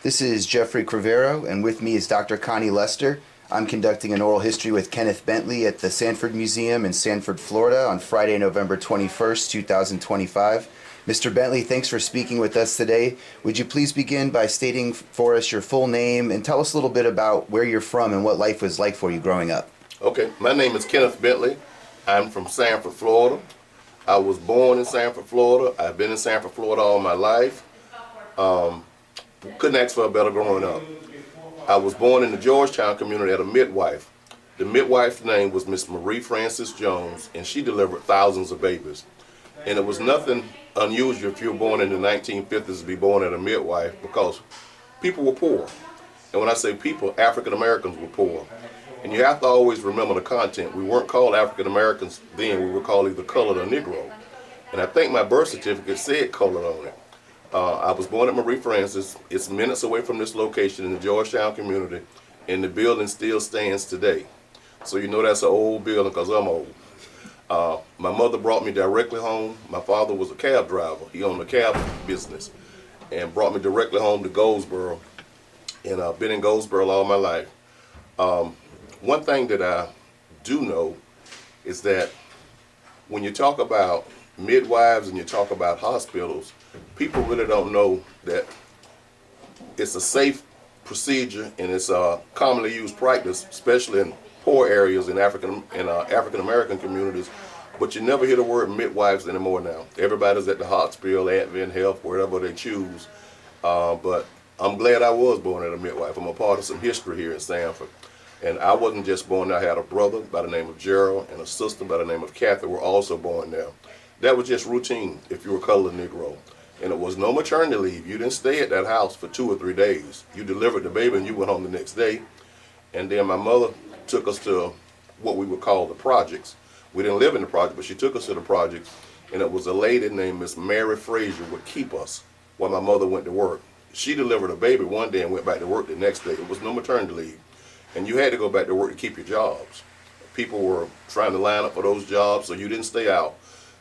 This is Jeffrey Crivero, and with me is Dr. Connie Lester. I'm conducting an oral history with Kenneth Bentley at the Sanford Museum in Sanford, Florida on Friday, November 21st, 2025. Mr. Bentley, thanks for speaking with us today. Would you please begin by stating for us your full name and tell us a little bit about where you're from and what life was like for you growing up? Okay, my name is Kenneth Bentley. I'm from Sanford, Florida. I was born in Sanford, Florida. I've been in Sanford, Florida all my life. Couldn't ask for a better growing up. I was born in the Georgetown community at a midwife. The midwife's name was Miss Marie Frances Jones, and she delivered thousands of babies. And it was nothing unusual if you were born in the 1950s to be born at a midwife, because people were poor. And when I say people, African Americans were poor. And you have to always remember the content. We weren't called African Americans then, we were called either colored or Negro. And I think my birth certificate said colored on it. I was born at Marie Frances. It's minutes away from this location in the Georgetown community, and the building still stands today. So you know that's an old building because I'm old. My mother brought me directly home. My father was a cab driver. He owned a cab business and brought me directly home to Goldsboro. And I've been in Goldsboro all my life. One thing that I do know is that when you talk about midwives and you talk about hospitals, people really don't know that it's a safe procedure and it's a commonly used practice, especially in poor areas in African American communities. But you never hear the word midwives anymore now. Everybody's at the hospital, Advent Health, wherever they choose. But I'm glad I was born at a midwife. I'm a part of some history here in Sanford. And I wasn't just born there. I had a brother by the name of Gerald and a sister by the name of Kathy were also born there. That was just routine if you were colored Negro. And it was no maternity leave. You didn't stay at that house for 2 or 3 days. You delivered the baby and you went home the next day. And then my mother took us to what we would call the projects. We didn't live in the project, but she took us to the projects. And it was a lady named Miss Mary Frazier would keep us while my mother went to work. She delivered a baby one day and went back to work the next day. It was no maternity leave. And you had to go back to work to keep your jobs. People were trying to line up for those jobs, so you didn't stay out.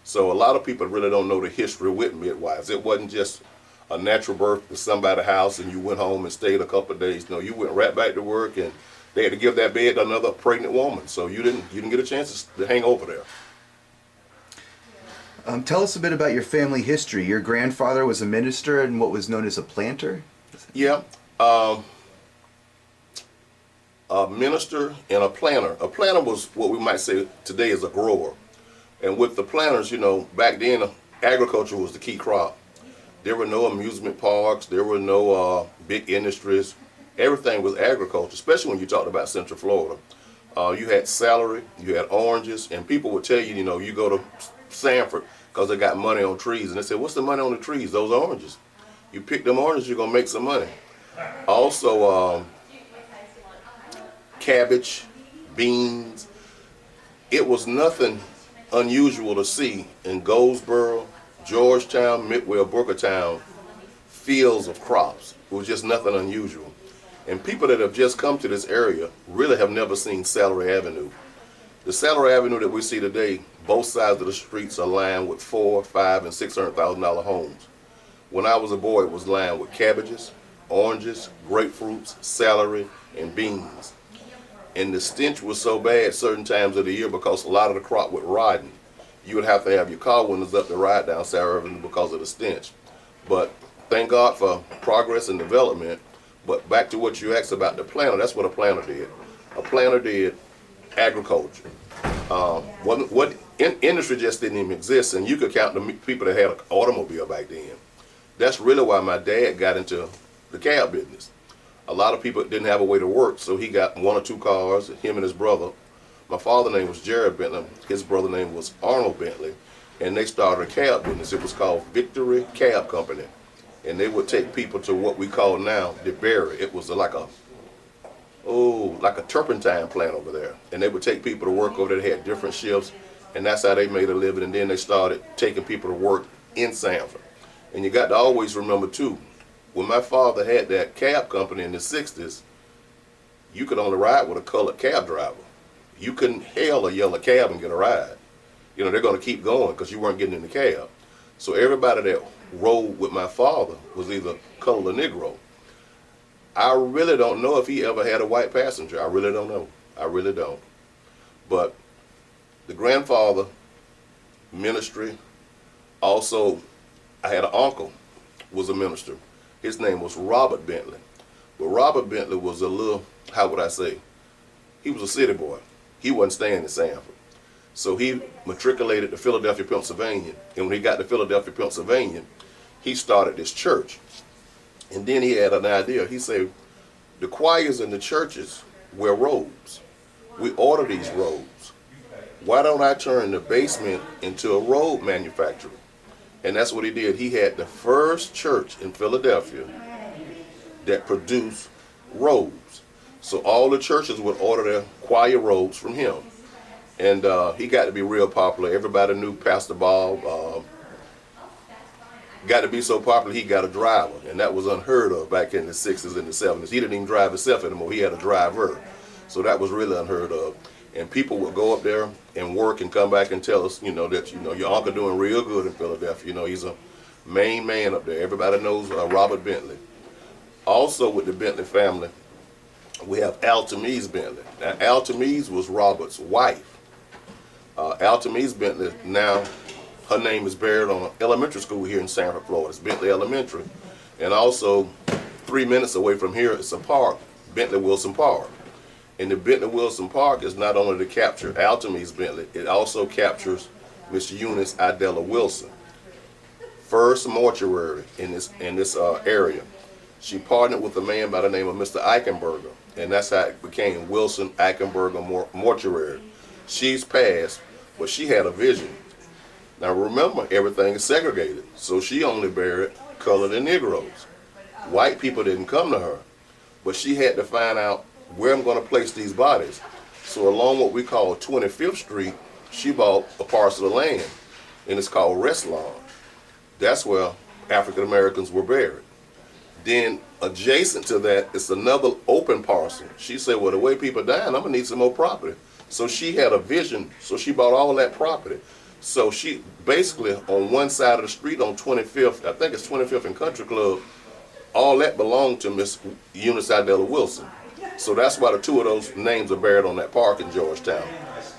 So a lot of people really don't know the history with midwives. It wasn't just a natural birth to somebody's house and you went home and stayed a couple of days. No, you went right back to work and they had to give that baby to another pregnant woman. So you didn't get a chance to hang over there. Tell us a bit about your family history. Your grandfather was a minister and what was known as a planter? Yeah. A minister and a planter. A planter was what we might say today is a grower. And with the planters, you know, back then agriculture was the key crop. There were no amusement parks, there were no big industries. Everything was agriculture, especially when you talked about Central Florida. You had celery, you had oranges, and people would tell you, you know, you go to Sanford because they got money on trees. And they said, what's the money on the trees? Those oranges. You pick them oranges, you're going to make some money. Also, cabbage, beans. It was nothing unusual to see in Goldsboro, Georgetown, Midwell, Bookertown, fields of crops. It was just nothing unusual. And people that have just come to this area really have never seen Celery Avenue. The Celery Avenue that we see today, both sides of the streets are lined with $400,000, $500,000, and $600,000 homes. When I was a boy, it was lined with cabbages, oranges, grapefruits, celery, and beans. And the stench was so bad certain times of the year because a lot of the crop would rot. You would have to have your car windows up to ride down Sarah Avenue because of the stench. But thank God for progress and development. But back to what you asked about the planter, that's what a planter did. A planter did agriculture. Industry just didn't even exist, and you could count the people that had an automobile back then. That's really why my dad got into the cab business. A lot of people didn't have a way to work, so he got 1 or 2 cars, him and his brother. My father's name was Jared Bentley, his brother's name was Arnold Bentley, and they started a cab business. It was called Victory Cab Company, and they would take people to what we call now the Berry. It was like a turpentine plant over there, and they would take people to work over there. They had different shifts, and that's how they made a living, and then they started taking people to work in Sanford. And you got to always remember, too, when my father had that cab company in the 60s, you could only ride with a colored cab driver. You couldn't hail a yellow cab and get a ride. You know, they're going to keep going because you weren't getting in the cab. So everybody that rode with my father was either colored or Negro. I really don't know if he ever had a white passenger. I really don't know. I really don't. But the grandfather, ministry, also I had an uncle, was a minister. His name was Robert Bentley. But Robert Bentley was a little, how would I say, he was a city boy. He wasn't staying in Sanford. So he matriculated to Philadelphia, Pennsylvania. And when he got to Philadelphia, Pennsylvania, he started this church. And then he had an idea. He said, the choirs in the churches wear robes. We order these robes. Why don't I turn the basement into a robe manufacturer? And that's what he did. He had the first church in Philadelphia that produced robes. So all the churches would order their choir robes from him. And he got to be real popular. Everybody knew Pastor Bob. Got to be so popular he got a driver. And that was unheard of back in the 60s and the 70s. He didn't even drive himself anymore. He had a driver. So that was really unheard of. And people would go up there and work and come back and tell us, that, your uncle doing real good in Philadelphia. He's a main man up there. Everybody knows Robert Bentley. Also with the Bentley family, we have Altamise Bentley. Now, Altamise was Robert's wife. Altamise Bentley, now her name is buried on an elementary school here in Sanford, Florida. It's Bentley Elementary. And also, 3 minutes away from here, it's a park, Bentley Wilson Park. And the Bentley Wilson Park is not only to capture Altamise Bentley, it also captures Miss Eunice Idella Wilson, first mortuary in this area. She partnered with a man by the name of Mr. Eichenberger, and that's how it became Wilson Eichenberger Mortuary. She's passed, but she had a vision. Now remember, everything is segregated, so she only buried colored and Negroes. White people didn't come to her, but she had to find out where I'm going to place these bodies. So along what we call 25th Street, she bought a parcel of land, and it's called Rest Lawn. That's where African Americans were buried. Then adjacent to that, it's another open parcel. She said, well, the way people dying, I'm going to need some more property. So she had a vision, so she bought all that property. So she basically, on one side of the street on 25th, I think it's 25th and Country Club, all that belonged to Miss Eunice Idella Wilson. So that's why the two of those names are buried on that park in Georgetown.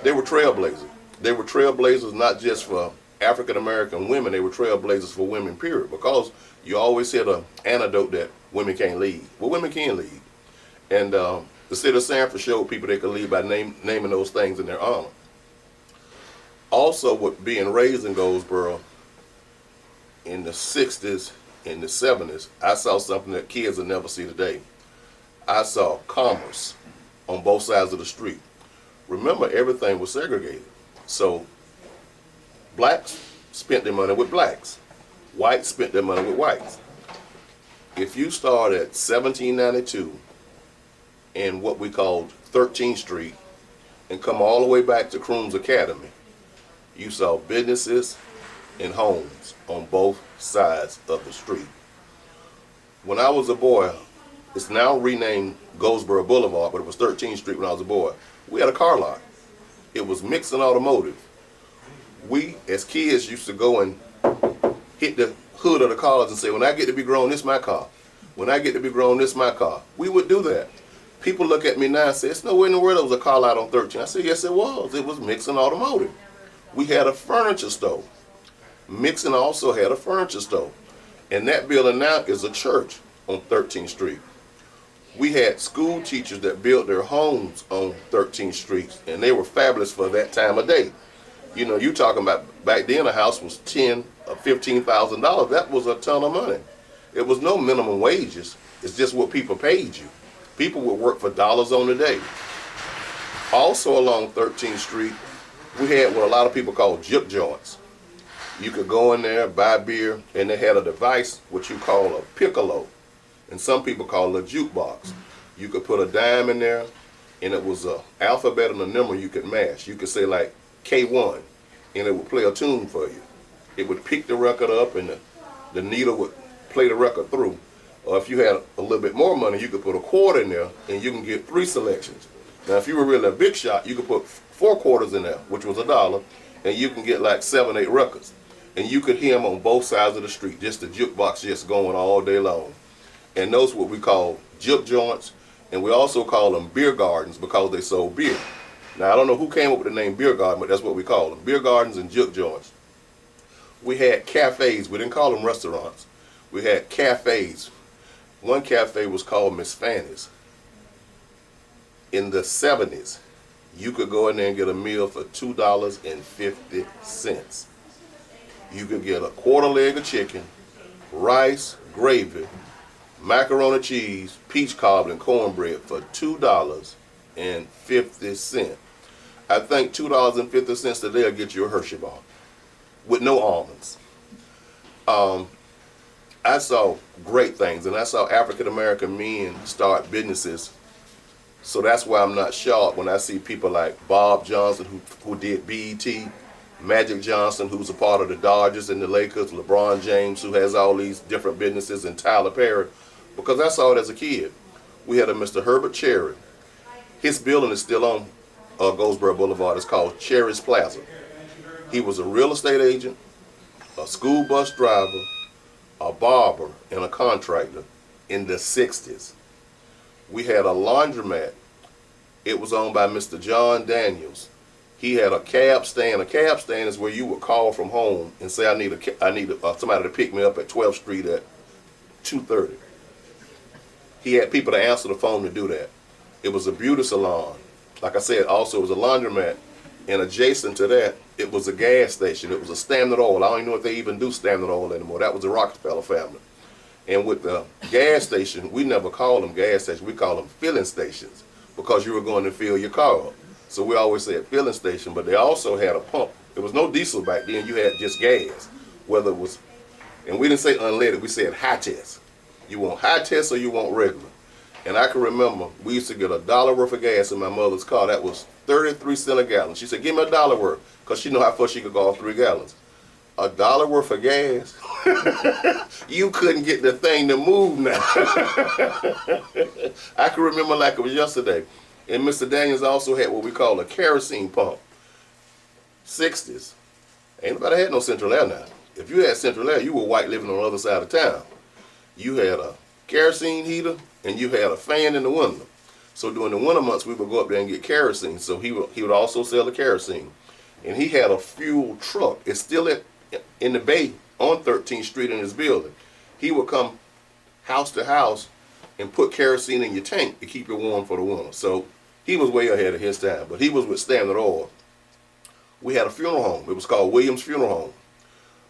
They were trailblazers. They were trailblazers not just for African American women, they were trailblazers for women, period. Because you always hear the anecdote that women can't lead. Well, women can lead. And the city of Sanford showed people they could lead by naming those things in their honor. Also, with being raised in Goldsboro in the 60s, in the 70s, I saw something that kids will never see today. I saw commerce on both sides of the street. Remember, everything was segregated. So blacks spent their money with blacks. Whites spent their money with whites. If you start at 1792 in what we called 13th Street and come all the way back to Crooms Academy, you saw businesses and homes on both sides of the street. When I was a boy, it's now renamed Goldsboro Boulevard, but it was 13th Street when I was a boy. We had a car lot. It was Mixon Automotive. We, as kids, used to go and hit the hood of the cars and say, when I get to be grown, this is my car. When I get to be grown, this is my car. We would do that. People look at me now and say, it's no way in the world there was a car lot on 13. I said, yes, it was. It was Mixon Automotive. We had a furniture store. Mixon also had a furniture store. And that building now is a church on 13th Street. We had school teachers that built their homes on 13th Street, and they were fabulous for that time of day. You talking about back then a house was $10,000 or $15,000. That was a ton of money. It was no minimum wages. It's just what people paid you. People would work for dollars on the day. Also along 13th Street, we had what a lot of people call juke joints. You could go in there, buy beer, and they had a device, what you call a piccolo, and some people call it a jukebox. You could put a dime in there, and it was an alphabet and a number you could mash. You could say like K1, and it would play a tune for you. It would pick the record up, and the needle would play the record through. Or if you had a little bit more money, you could put a quarter in there, and you can get 3 selections. Now, if you were really a big shot, you could put 4 quarters in there, which was $1, and you can get like 7, 8 records. And you could hear them on both sides of the street, just the jukebox just going all day long. and those what we call juke joints, and we also call them beer gardens because they sold beer. Now I don't know who came up with the name beer garden, but that's what we call them, beer gardens and juke joints. We had cafes. We didn't call them restaurants. We had cafes. One cafe was called Miss Fanny's. In the 70s, you could go in there and get a meal for $2.50. You could get a quarter leg of chicken, rice, gravy, macaroni cheese, peach cobbler, and cornbread for $2.50. I think $2.50 today will get you a Hershey bar with no almonds. I saw great things, and I saw African American men start businesses. So that's why I'm not shocked when I see people like Bob Johnson, who did BET, Magic Johnson, who's a part of the Dodgers and the Lakers, LeBron James, who has all these different businesses, and Tyler Perry, because I saw it as a kid. We had a Mr. Herbert Cherry. His building is still on Goldsboro Boulevard. It's called Cherry's Plaza. He was a real estate agent, a school bus driver, a barber, and a contractor in the 60s. We had a laundromat. It was owned by Mr. John Daniels. He had a cab stand. A cab stand is where you would call from home and say, I need somebody to pick me up at 12th Street at 2:30. He had people to answer the phone to do that. It was a beauty salon. Like I said, also it was a laundromat. And adjacent to that, it was a gas station. It was a Standard Oil. I don't even know if they even do Standard Oil anymore. That was the Rockefeller family. And with the gas station, we never called them gas stations. We called them filling stations because you were going to fill your car up. So we always said filling station, but they also had a pump. There was no diesel back then. You had just gas, whether it was, and we didn't say unleaded. We said high test. You want high test or you want regular. And I can remember we used to get $1 worth of gas in my mother's car. That was 33 cents a gallon. She said, give me $1 worth, because she knew how far she could go off 3 gallons. $1 worth of gas? You couldn't get the thing to move now. I can remember like it was yesterday. And Mr. Daniels also had what we call a kerosene pump. 60s. Ain't nobody had no central air now. If you had central air, you were white living on the other side of town. You had a kerosene heater and you had a fan in the window. So during the winter months, we would go up there and get kerosene. So he would also sell the kerosene. And he had a fuel truck. It's still in the bay on 13th Street in his building. He would come house to house and put kerosene in your tank to keep it warm for the winter. So he was way ahead of his time. But he was with Standard Oil. We had a funeral home. It was called Williams Funeral Home.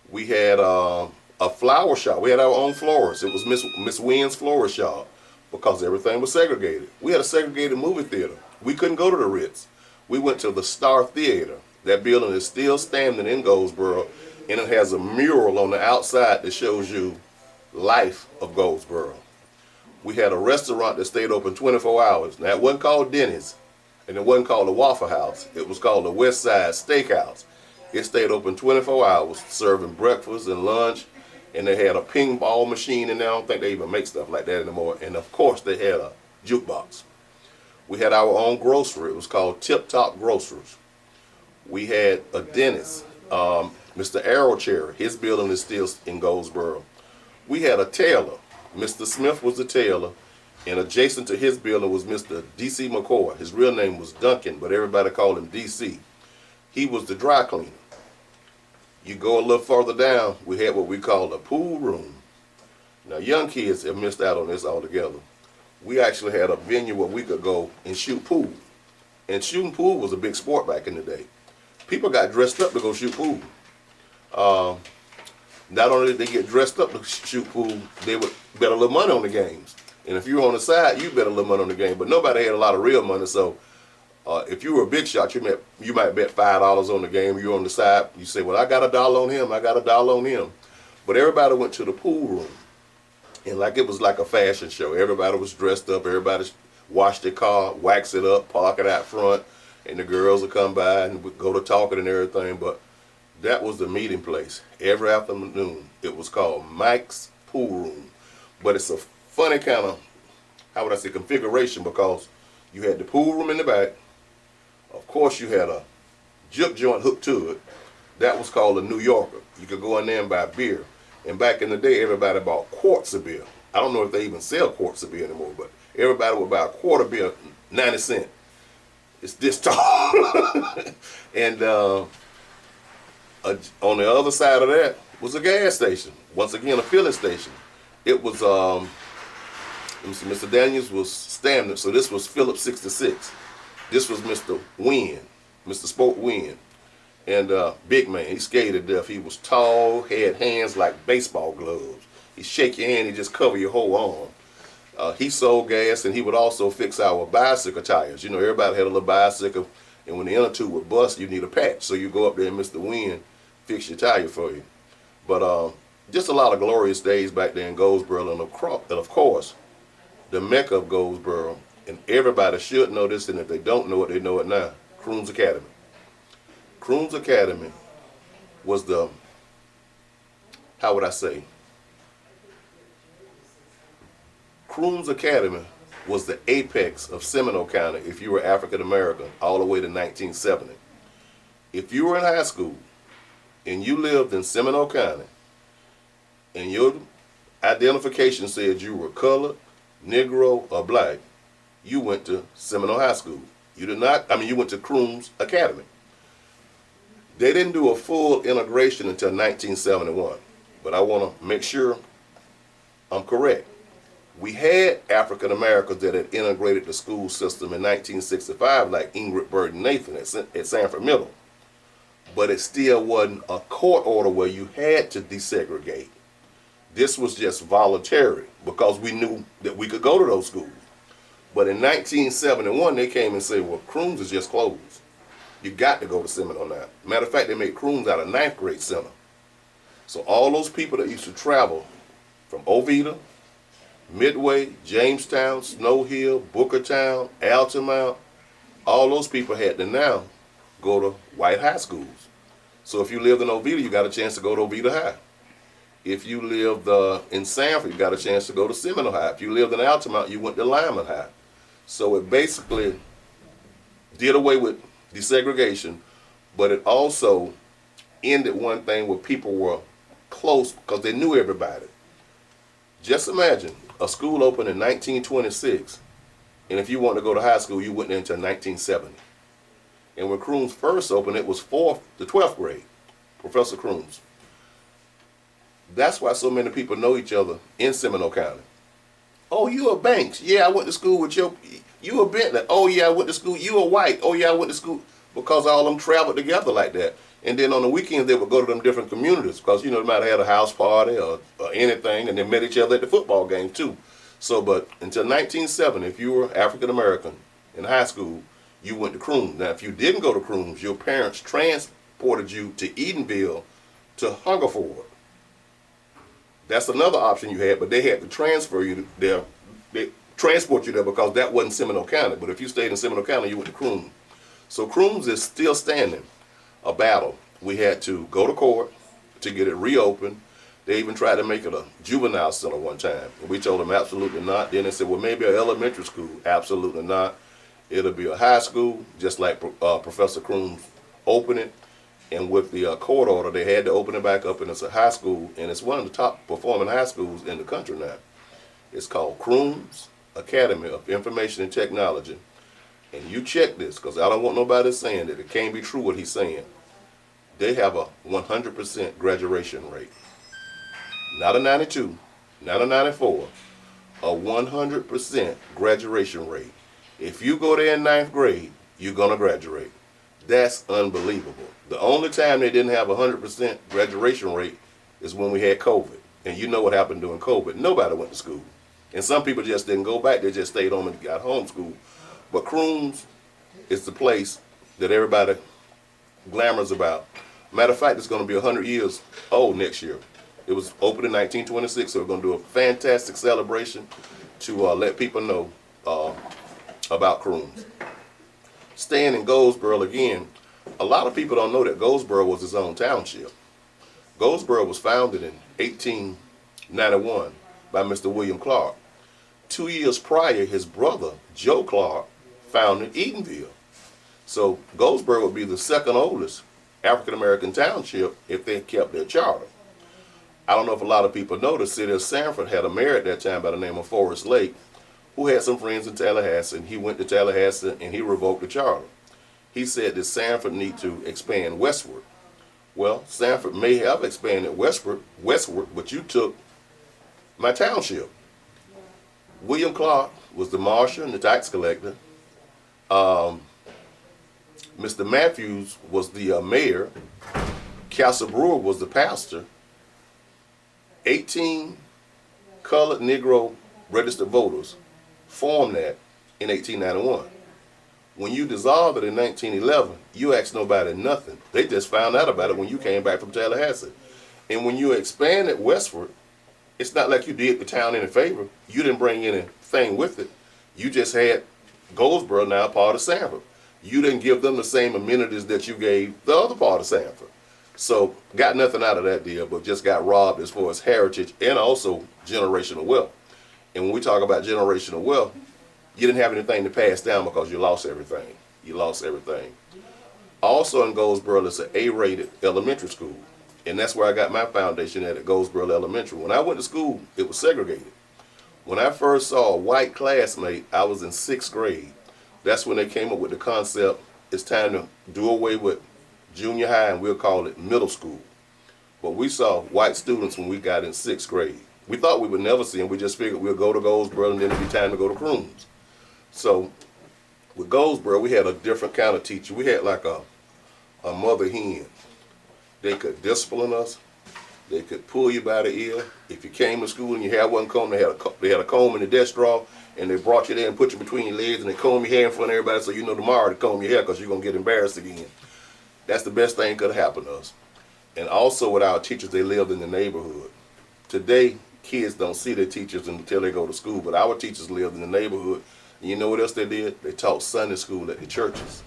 We had a flower shop. We had our own florist. It was Miss Wynn's Florist Shop because everything was segregated. We had a segregated movie theater. We couldn't go to the Ritz. We went to the Star Theater. That building is still standing in Goldsboro, and it has a mural on the outside that shows you life of Goldsboro. We had a restaurant that stayed open 24 hours. Now, it wasn't called Denny's, and it wasn't called the Waffle House. It was called the West Side Steakhouse. It stayed open 24 hours, serving breakfast and lunch, and they had a ping pong machine in there. I don't think they even make stuff like that anymore. And, of course, they had a jukebox. We had our own grocery. It was called Tip Top Groceries. We had a dentist, Mr. Errol Cherry. His building is still in Goldsboro. We had a tailor. Mr. Smith was the tailor, and adjacent to his building was Mr. D.C. McCoy. His real name was Duncan, but everybody called him D.C. He was the dry cleaner. You go a little further down, we had what we call a pool room. Now, young kids have missed out on this altogether. We actually had a venue where we could go and shoot pool. And shooting pool was a big sport back in the day. People got dressed up to go shoot pool. Not only did they get dressed up to shoot pool, they would bet a little money on the games. And if you were on the side, you bet a little money on the game. But nobody had a lot of real money, so if you were a big shot, you might bet $5 on the game. You're on the side, you say, well, I got $1 on him, I got $1 on him. But everybody went to the pool room. And like it was like a fashion show. Everybody was dressed up, everybody washed their car, wax it up, park it out front, and the girls would come by and would go to talking and everything. But that was the meeting place. Every afternoon, it was called Mike's Pool Room. But it's a funny kind of, how would I say, configuration, because you had the pool room in the back. Of course, you had a juke joint hooked to it. That was called a New Yorker. You could go in there and buy beer. And back in the day, everybody bought quarts of beer. I don't know if they even sell quarts of beer anymore, but everybody would buy a quart of beer, 90 cents. It's this tall. And on the other side of that was a gas station. Once again, a filling station. It was, Mr. Daniels was Stamner, so this was Phillips 66. This was Mr. Wynn, Mr. Spoke Wynn. And big man, he skated to death. He was tall, had hands like baseball gloves. He shake your hand, he just cover your whole arm. He sold gas, and he would also fix our bicycle tires. You know, everybody had a little bicycle, and when the inner tube would bust, you need a patch. So you go up there and Mr. Wynn fix your tire for you. But just a lot of glorious days back there in Goldsboro, and of course, the Mecca of Goldsboro, and everybody should know this, and if they don't know it, they know it now. Croons Academy. Croons Academy was the, how would I say? Croons Academy was the apex of Seminole County if you were African American all the way to 1970. If you were in high school and you lived in Seminole County and your identification said you were colored, Negro, or black, you went to Seminole High School. You did not, you went to Croons Academy. They didn't do a full integration until 1971, but I want to make sure I'm correct. We had African Americans that had integrated the school system in 1965, like Ingrid Bird Nathan at Sanford Middle, but it still wasn't a court order where you had to desegregate. This was just voluntary because we knew that we could go to those schools. But in 1971, they came and said, well, Croons is just closed. You got to go to Seminole now. Matter of fact, they made Croons out of 9th grade center. So all those people that used to travel from Oviedo, Midway, Jamestown, Snow Hill, Bookertown, Altamount, all those people had to now go to white high schools. So if you lived in Oviedo, you got a chance to go to Oviedo High. If you lived in Sanford, you got a chance to go to Seminole High. If you lived in Altamount, you went to Lyman High. So it basically did away with desegregation, but it also ended one thing where people were close because they knew everybody. Just imagine a school opened in 1926, and if you wanted to go to high school, you went there until 1970. And when Croons first opened, it was 4th to 12th grade, Professor Croons. That's why so many people know each other in Seminole County. Oh, you a Banks? Yeah, I went to school with you a Bentley? Oh yeah, I went to school. You a White? Oh yeah, I went to school. Because all of them traveled together like that. And then on the weekends they would go to them different communities because, you know, they might have had a house party or anything, and they met each other at the football game too. So, but until 1970, if you were African American in high school, you went to Croons. Now, if you didn't go to Croons, your parents transported you to Edenville to Hungerford. That's another option you had, but they had to transfer you there. They transport you there because that wasn't Seminole County. But if you stayed in Seminole County, you went to Croons. So Croons is still standing a battle. We had to go to court to get it reopened. They even tried to make it a juvenile center one time. And we told them absolutely not. Then they said, well, maybe an elementary school. Absolutely not. It'll be a high school, just like Professor Croons opened it. And with the court order, they had to open it back up, and it's a high school, and it's one of the top performing high schools in the country now. It's called Croons Academy of Information and Technology. And you check this, because I don't want nobody saying that it can't be true what he's saying. They have a 100% graduation rate. Not a 92, not a 94, a 100% graduation rate. If you go there in 9th grade, you're going to graduate. That's unbelievable. The only time they didn't have a 100% graduation rate is when we had COVID. And you know what happened during COVID. Nobody went to school. And some people just didn't go back. They just stayed home and got homeschooled. But Croons is the place that everybody glamors about. Matter of fact, it's going to be 100 years old next year. It was opened in 1926, so we're going to do a fantastic celebration to let people know about Croons. Staying in Goldsboro again, a lot of people don't know that Goldsboro was its own township. Goldsboro was founded in 1891 by Mr. William Clark. 2 years prior, his brother, Joe Clark, founded Edenville. So Goldsboro would be the second oldest African-American township if they kept their charter. I don't know if a lot of people know the city of Sanford had a mayor at that time by the name of Forrest Lake, who had some friends in Tallahassee, and he went to Tallahassee and he revoked the charter. He said that Sanford need to expand westward. Well, Sanford may have expanded westward, but you took my township. William Clark was the marshal and the tax collector. Mr. Matthews was the mayor. Castle Brewer was the pastor. 18 colored Negro registered voters formed that in 1891. When you dissolved it in 1911, you asked nobody nothing. They just found out about it when you came back from Tallahassee. And when you expanded westward, it's not like you did the town any favor. You didn't bring anything with it. You just had Goldsboro now part of Sanford. You didn't give them the same amenities that you gave the other part of Sanford. So got nothing out of that deal, but just got robbed as far as heritage and also generational wealth. And when we talk about generational wealth, you didn't have anything to pass down because you lost everything. You lost everything. Also in Goldsboro, it's an A-rated elementary school. And that's where I got my foundation at Goldsboro Elementary. When I went to school, it was segregated. When I first saw a white classmate, I was in 6th grade. That's when they came up with the concept, it's time to do away with junior high and we'll call it middle school. But we saw white students when we got in 6th grade. We thought we would never see them. We just figured we'll go to Goldsboro and then it'd be time to go to Crooms. So with Goldsboro, we had a different kind of teacher. We had like a mother hen. They could discipline us. They could pull you by the ear. If you came to school and your hair wasn't combed, they had a comb in the desk drawer, and they brought you there and put you between your legs, and they comb your hair in front of everybody so you know tomorrow to comb your hair because you're going to get embarrassed again. That's the best thing could have happened to us. And also with our teachers, they lived in the neighborhood. Today, kids don't see their teachers until they go to school, but our teachers lived in the neighborhood. And you know what else they did? They taught Sunday school at the churches.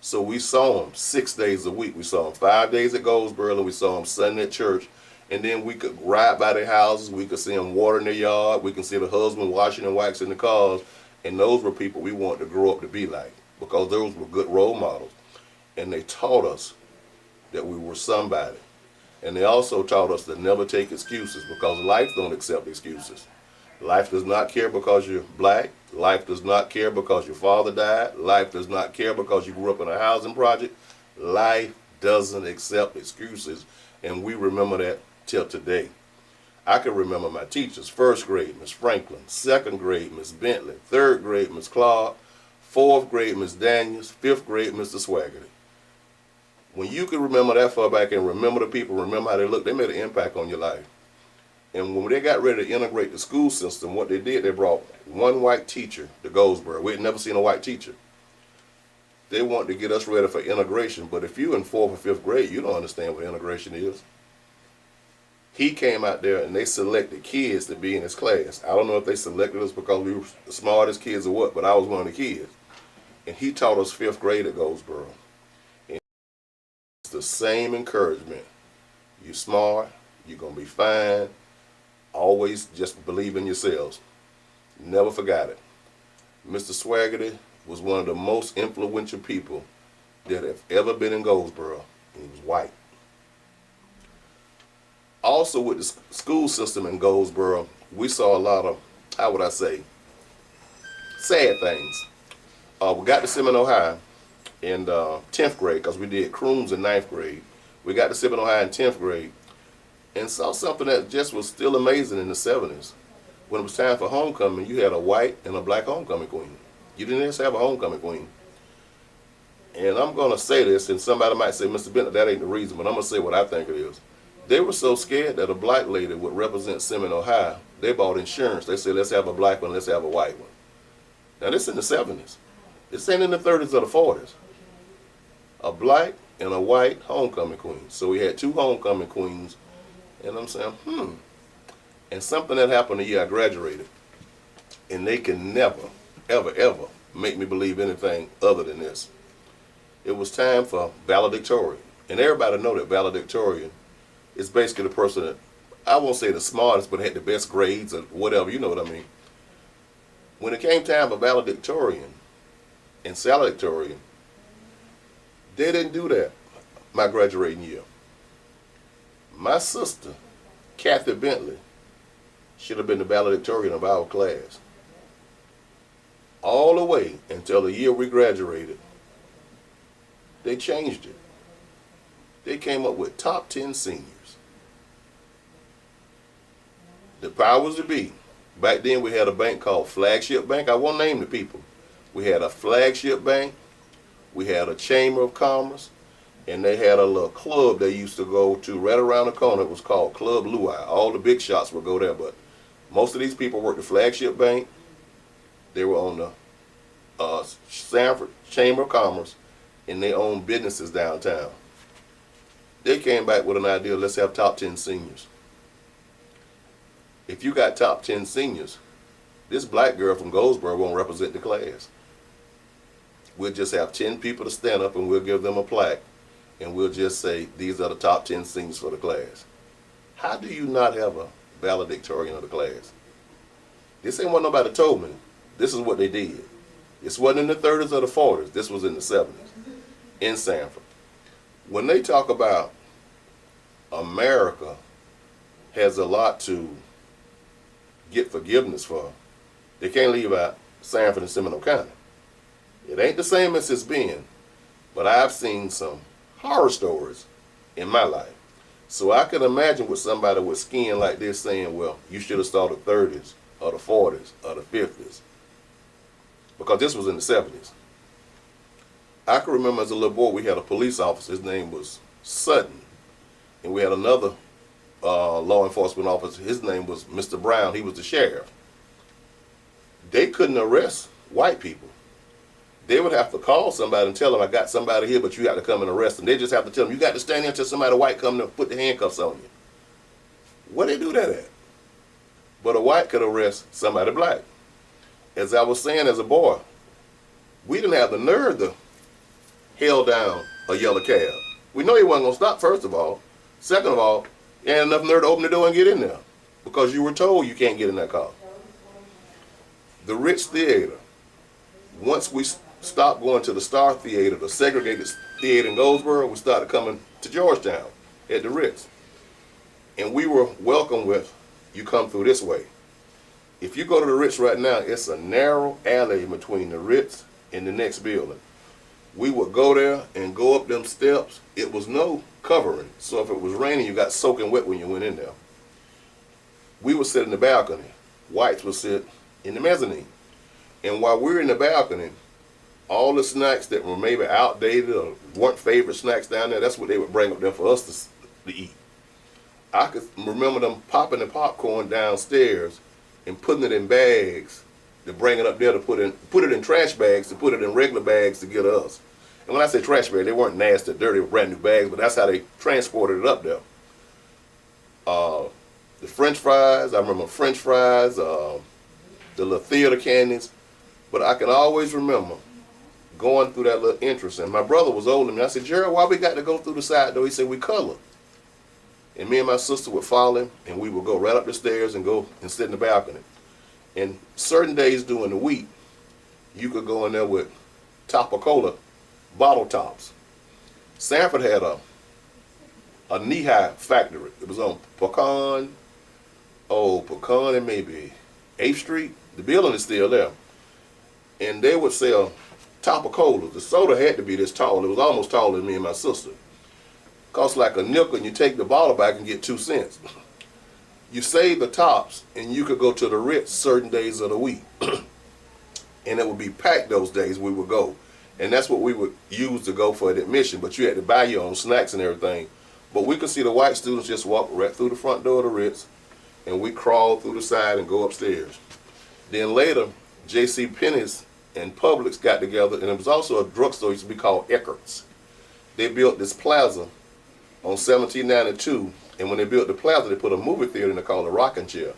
So we saw them 6 days a week. We saw them 5 days at Goldsboro, and we saw them Sunday at church. And then we could ride by their houses. We could see them watering their yard. We could see the husband washing and waxing the cars. And those were people we wanted to grow up to be like because those were good role models. And they taught us that we were somebody. And they also taught us to never take excuses because life don't accept excuses. Life does not care because you're black. Life does not care because your father died. Life does not care because you grew up in a housing project. Life doesn't accept excuses, and we remember that till today. I can remember my teachers. 1st grade, Miss Franklin. 2nd grade, Miss Bentley. 3rd grade, Miss Clark. 4th grade, Miss Daniels. 5th grade, Mr. Swaggerty. When you can remember that far back and remember the people, remember how they look, they made an impact on your life. And when they got ready to integrate the school system, what they did, they brought one white teacher to Goldsboro. We had never seen a white teacher. They wanted to get us ready for integration, but if you're in 4th or 5th grade, you don't understand what integration is. He came out there and they selected kids to be in his class. I don't know if they selected us because we were the smartest kids or what, but I was one of the kids. And he taught us 5th grade at Goldsboro. And it's the same encouragement. You're smart, you're going to be fine. Always just believe in yourselves. Never forgot it. Mr. Swaggerty was one of the most influential people that have ever been in Goldsboro, and he was white. Also with the school system in Goldsboro, we saw a lot of, how would I say, sad things. We got to Seminole High in 10th grade because we did Crooms in 9th grade. We got to Seminole High in 10th grade. And saw something that just was still amazing in the 70s. When it was time for homecoming, you had a white and a black homecoming queen. You didn't just have a homecoming queen. And I'm going to say this, and somebody might say, Mr. Bentley, that ain't the reason, but I'm going to say what I think it is. They were so scared that a black lady would represent Seminole High, they bought insurance. They said, let's have a black one, let's have a white one. Now, this in the 70s. This ain't in the 30s or the 40s. A black and a white homecoming queen. So we had 2 homecoming queens. And I'm saying, And something that happened the year I graduated, and they can never, ever, ever make me believe anything other than this. It was time for valedictorian. And everybody know that valedictorian is basically the person that, I won't say the smartest, but had the best grades or whatever, you know what I mean. When it came time for valedictorian and salutatorian, they didn't do that my graduating year. My sister Kenneth Bentley should have been the valedictorian of our class. All the way until the year we graduated, they changed it. They came up with top 10 seniors. The powers to be. Back then we had a bank called Flagship Bank. I won't name the people. We had a Flagship Bank. We had a Chamber of Commerce. And they had a little club they used to go to right around the corner. It was called Club Luau. All the big shots would go there, but most of these people worked the Flagship Bank. They were on the Sanford Chamber of Commerce, and they owned businesses downtown. They came back with an idea, let's have top 10 seniors. If you got top 10 seniors, this black girl from Goldsboro won't represent the class. We'll just have 10 people to stand up and we'll give them a plaque, and we'll just say, these are the top 10 seniors for the class. How do you not have a valedictorian of the class? This ain't what nobody told me. This is what they did. This wasn't in the 30s or the 40s. This was in the 70s in Sanford. When they talk about America has a lot to get forgiveness for, they can't leave out Sanford and Seminole County. It ain't the same as it's been, but I've seen some horror stories in my life. So I can imagine with somebody with skin like this saying, well, you should have started 30s or the 40s or the 50s. Because this was in the 70s. I can remember as a little boy, we had a police officer. His name was Sutton. And we had another law enforcement officer. His name was Mr. Brown. He was the sheriff. They couldn't arrest white people. They would have to call somebody and tell them, I got somebody here, but you got to come and arrest them. They just have to tell them, you got to stand there until somebody white come and put the handcuffs on you. Where they do that at? But a white could arrest somebody black. As I was saying as a boy, we didn't have the nerve to held down a yellow cab. We know he wasn't going to stop, first of all. Second of all, you had enough nerve to open the door and get in there because you were told you can't get in that car. The Ritz Theater, once we stopped going to the Star Theater, the segregated theater in Goldsboro, we started coming to Georgetown at the Ritz. And we were welcome with, you come through this way. If you go to the Ritz right now, it's a narrow alley between the Ritz and the next building. We would go there and go up them steps. It was no covering, so if it was raining, you got soaking wet when you went in there. We would sit in the balcony. Whites would sit in the mezzanine. And while we were in the balcony, all the snacks that were maybe outdated or weren't favorite snacks down there, that's what they would bring up there for us to eat. I could remember them popping the popcorn downstairs and putting it in bags to bring it up there to put it in trash bags, to put it in regular bags to get us. And when I say trash bags, they weren't nasty, dirty, brand new bags, but that's how they transported it up there. The French fries, I remember French fries, the little theater candies, but I can always remember going through that little entrance, and my brother was older than me. I said, Gerald, why we got to go through the side door? He said, we color. And me and my sister would follow him, and we would go right up the stairs and go and sit in the balcony. And certain days during the week, you could go in there with Topo-Cola bottle tops. Sanford had a knee-high factory. It was on Pecan and maybe 8th Street. The building is still there. And they would sell Topo-Cola. The soda had to be this tall. It was almost taller than me and my sister. Cost like a nickel, and you take the bottle back and get 2 cents. You save the tops, and you could go to the Ritz certain days of the week. And it would be packed those days we would go. And that's what we would use to go for an admission, but you had to buy your own snacks and everything. But we could see the white students just walk right through the front door of the Ritz, and we crawl through the side and go upstairs. Then later, J.C. Penney's and Publix got together, and it was also a drugstore used to be called Eckert's. They built this plaza on 1792, and when they built the plaza, they put a movie theater in there called the Rocking Chair.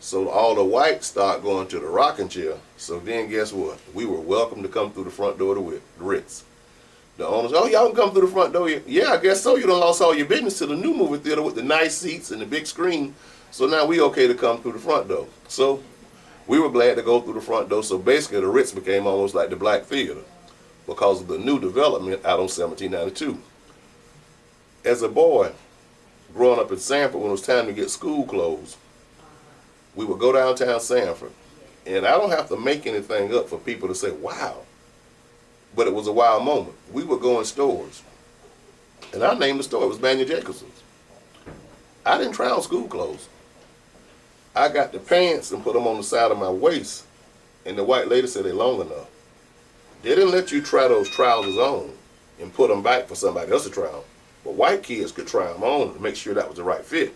So all the whites started going to the Rocking Chair. So then guess what? We were welcome to come through the front door of the Ritz. The owners, oh, y'all can come through the front door. Yeah, I guess so. You done lost all your business to the new movie theater with the nice seats and the big screen. So now we okay to come through the front door. So we were glad to go through the front door. So basically the Ritz became almost like the Black Theater because of the new development out on 1792. As a boy, growing up in Sanford, when it was time to get school clothes, we would go downtown Sanford. And I don't have to make anything up for people to say, wow. But it was a wild moment. We would go in stores. And I named the store. It was Manuel Jacobson's. I didn't try on school clothes. I got the pants and put them on the side of my waist. And the white lady said they're long enough. They didn't let you try those trousers on and put them back for somebody else to try on. But white kids could try them on to make sure that was the right fit.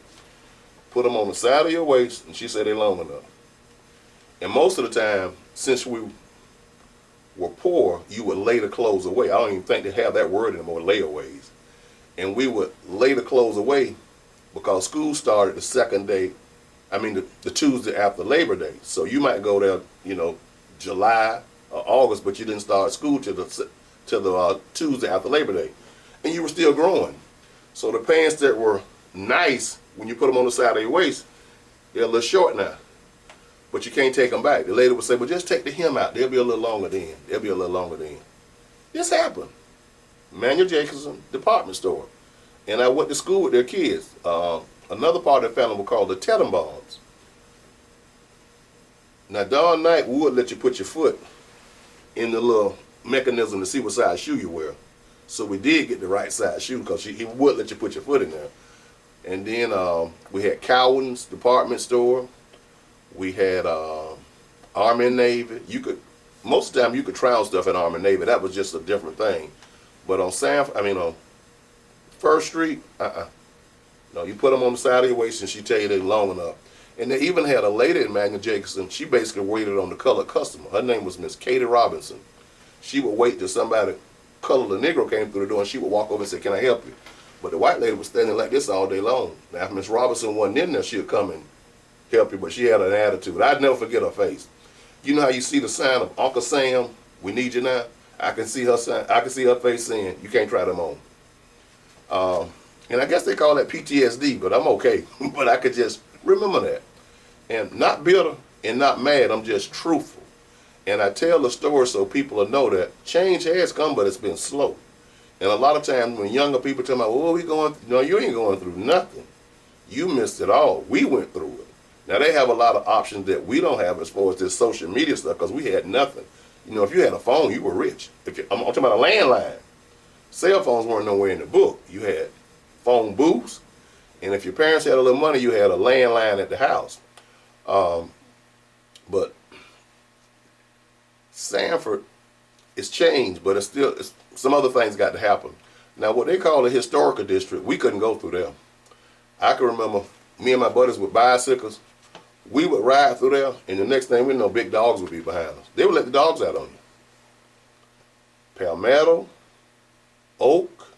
Put them on the side of your waist, and she said they're long enough. And most of the time, since we were poor, you would lay the clothes away. I don't even think they have that word anymore, layaways. And we would lay the clothes away because school started the second day, the Tuesday after Labor Day. So you might go there, July or August, but you didn't start school till the Tuesday after Labor Day. And you were still growing. So the pants that were nice, when you put them on the side of your waist, they're a little short now. But you can't take them back. The lady would say, well, just take the hem out. They'll be a little longer then. They'll be a little longer then. This happened. Manuel Jacobson department store. And I went to school with their kids. Another part of the family was called the Tettenbaums. Now, darn night, we would let you put your foot in the little mechanism to see what size shoe you wear. So we did get the right size shoe because he would let you put your foot in there. And then we had Cowan's department store. We had Army and Navy. Most of the time you could try on stuff at Army and Navy. That was just a different thing. But on on First Street, no, you put them on the side of your waist and she tell you they're long enough. And they even had a lady in Manuel Jacobson. She basically waited on the colored customer. Her name was Miss Katie Robinson. She would wait till somebody colored a Negro came through the door and she would walk over and say, can I help you? But the white lady was standing like this all day long. Now, if Miss Robinson wasn't in there, she'd come and help you, but she had an attitude. I'd never forget her face. You know how you see the sign of Uncle Sam, we need you now? I can see her face saying, you can't try them on. And I guess they call that PTSD, but I'm okay. But I could just remember that. And not bitter and not mad, I'm just truthful. And I tell the story so people will know that change has come, but it's been slow. And a lot of times when younger people tell me, oh, we going through, no, you ain't going through nothing. You missed it all. We went through it. Now, they have a lot of options that we don't have as far as this social media stuff because we had nothing. If you had a phone, you were rich. I'm talking about a landline. Cell phones weren't nowhere in the book. You had phone booths, and if your parents had a little money, you had a landline at the house. But Sanford, it's changed, but it's some other things got to happen. Now, what they call the historical district, we couldn't go through there. I can remember me and my buddies with bicycles. We would ride through there, and the next thing we know, big dogs would be behind us. They would let the dogs out on you. Palmetto, Oak,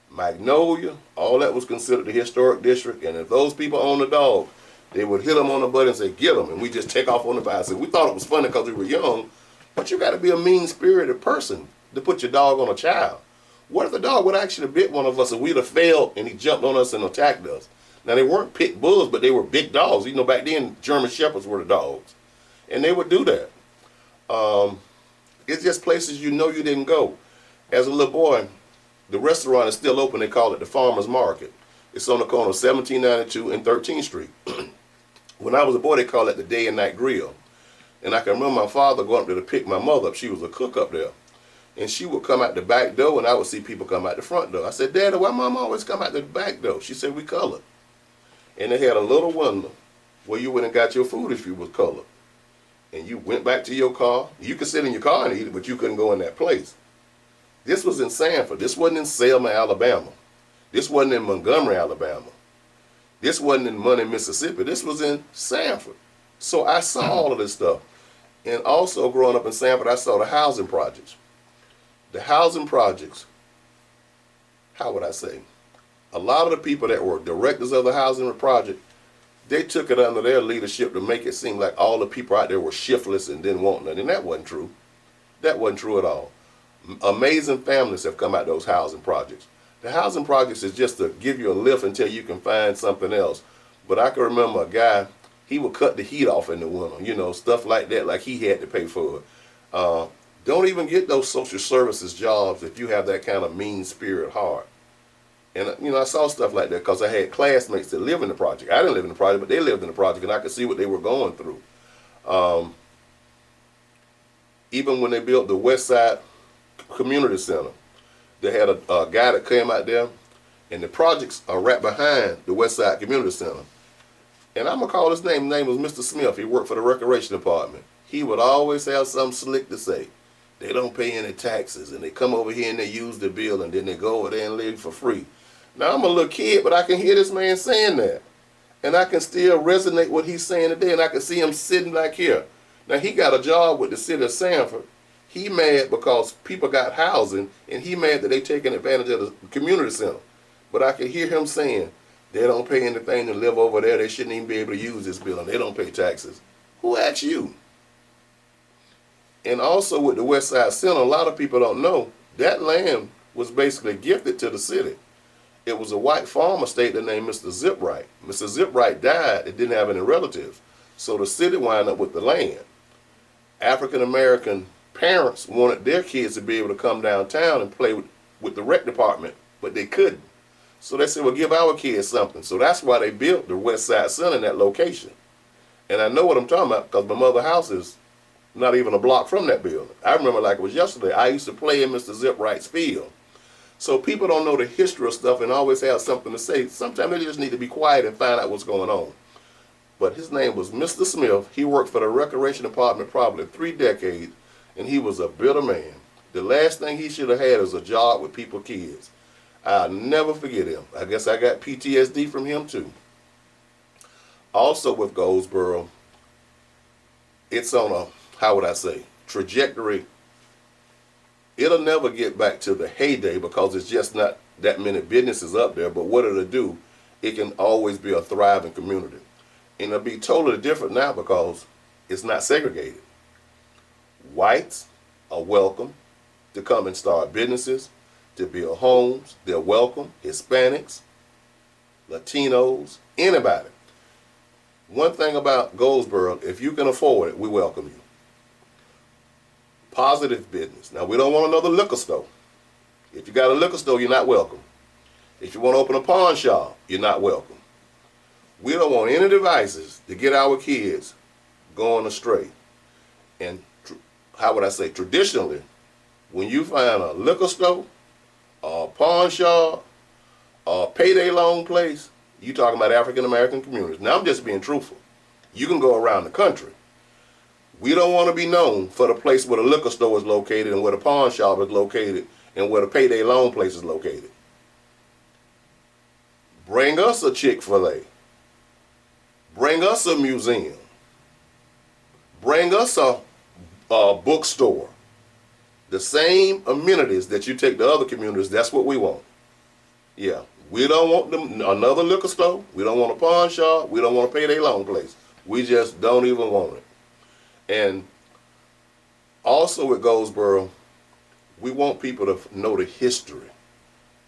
Magnolia, all that was considered the historic district, and if those people owned a dog, they would hit them on the butt and say, get them, and we just take off on the bicycle. We thought it was funny because we were young, but you got to be a mean-spirited person to put your dog on a child. What if the dog would actually bit one of us and we'd have failed and he jumped on us and attacked us? Now, they weren't pit bulls, but they were big dogs. Back then, German Shepherds were the dogs. And they would do that. It's just places you didn't go. As a little boy, the restaurant is still open. They call it the Farmer's Market. It's on the corner of 1792 and 13th Street. When I was a boy, they called it the Day and Night Grill. And I can remember my father going up there to pick my mother up. She was a cook up there. And she would come out the back door, and I would see people come out the front door. I said, Daddy, why Mom always come out the back door? She said, we colored. And they had a little window where you went and got your food if you was colored. And you went back to your car. You could sit in your car and eat it, but you couldn't go in that place. This was in Sanford. This wasn't in Selma, Alabama. This wasn't in Montgomery, Alabama. This wasn't in Money, Mississippi. This was in Sanford. So I saw all of this stuff. And also growing up in Sanford, I saw the housing projects. The housing projects, how would I say? A lot of the people that were directors of the housing project, they took it under their leadership to make it seem like all the people out there were shiftless and didn't want nothing. And that wasn't true. That wasn't true at all. Amazing families have come out of those housing projects. The housing projects is just to give you a lift until you can find something else. But I can remember a guy, he would cut the heat off in the winter, stuff like that, like he had to pay for it. Don't even get those social services jobs if you have that kind of mean spirit heart. And, I saw stuff like that because I had classmates that live in the project. I didn't live in the project, but they lived in the project, and I could see what they were going through. Even when they built the West Side Community Center, they had a guy that came out there, and the projects are right behind the West Side Community Center. And I'm going to call his name. His name was Mr. Smith. He worked for the Recreation Department. He would always have something slick to say. They don't pay any taxes, and they come over here and they use the bill, and then they go over there and live for free. Now, I'm a little kid, but I can hear this man saying that. And I can still resonate what he's saying today, and I can see him sitting back here. Now, he got a job with the city of Sanford. He mad because people got housing, and he mad that they taking advantage of the community center. But I can hear him saying, they don't pay anything to live over there. They shouldn't even be able to use this building. They don't pay taxes. Who asked you? And also with the West Side Center, a lot of people don't know, that land was basically gifted to the city. It was a white farm estate named Mr. Zipwright. Mr. Zipwright died and didn't have any relatives. So the city wound up with the land. African-American parents wanted their kids to be able to come downtown and play with the rec department, but they couldn't. So they said, well, give our kids something. So that's why they built the West Side Center in that location. And I know what I'm talking about because my mother's house is not even a block from that building. I remember like it was yesterday. I used to play in Mr. Zipwright's field. So people don't know the history of stuff and always have something to say. Sometimes they just need to be quiet and find out what's going on. But his name was Mr. Smith. He worked for the Recreation Department probably 3 decades, and he was a bitter man. The last thing he should have had was a job with people's kids. I'll never forget him. I guess I got PTSD from him too. Also with Goldsboro, it's on a, how would I say, trajectory. It'll never get back to the heyday because it's just not that many businesses up there, but what it'll do, it can always be a thriving community. And it'll be totally different now because it's not segregated. Whites are welcome to come and start businesses, to build homes. They're welcome. Hispanics, Latinos, anybody. One thing about Goldsboro, if you can afford it, we welcome you. Positive business. Now, we don't want another liquor store. If you got a liquor store, you're not welcome. If you want to open a pawn shop, you're not welcome. We don't want any devices to get our kids going astray. And how would I say, traditionally, when you find a liquor store, a pawn shop, a payday loan place, you talking about African American communities. Now, I'm just being truthful. You can go around the country. We don't want to be known for the place where the liquor store is located and where the pawn shop is located and where the payday loan place is located. Bring us a Chick-fil-A. Bring us a museum. Bring us a bookstore. The same amenities that you take to other communities, that's what we want. Yeah, we don't want another liquor store. We don't want a pawn shop. We don't want a payday loan place. We just don't even want it. And also with Goldsboro, we want people to know the history.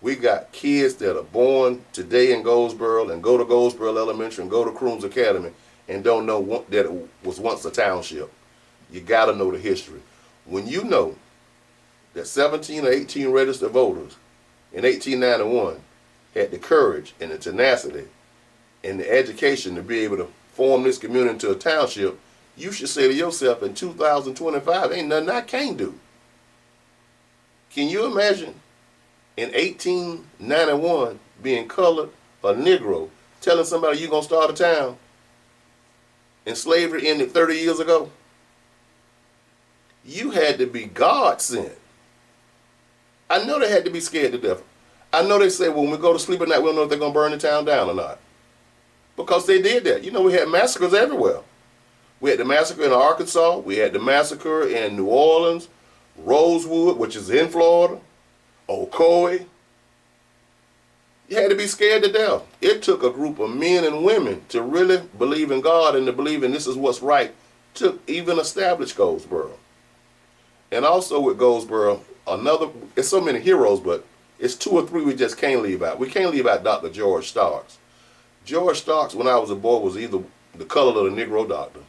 We got kids that are born today in Goldsboro and go to Goldsboro Elementary and go to Crooms Academy and don't know that it was once a township. You got to know the history. When you know that 17 or 18 registered voters in 1891 had the courage and the tenacity and the education to be able to form this community into a township, you should say to yourself, in 2025, ain't nothing I can't do. Can you imagine in 1891 being colored or Negro, telling somebody you're going to start a town and slavery ended 30 years ago? You had to be God sent. I know they had to be scared to death. I know they say, well, when we go to sleep at night, we don't know if they're going to burn the town down or not. Because they did that. You know, we had massacres everywhere. We had the massacre in Arkansas. We had the massacre in New Orleans, Rosewood, which is in Florida, Ocoee. You had to be scared to death. It took a group of men and women to really believe in God and to believe in this is what's right to even establish Goldsboro. And also with Goldsboro, it's so many heroes, but it's 2 or 3 we just can't leave out. We can't leave out Dr. George Starks. George Starks, when I was a boy, was either the color of the Negro doctor.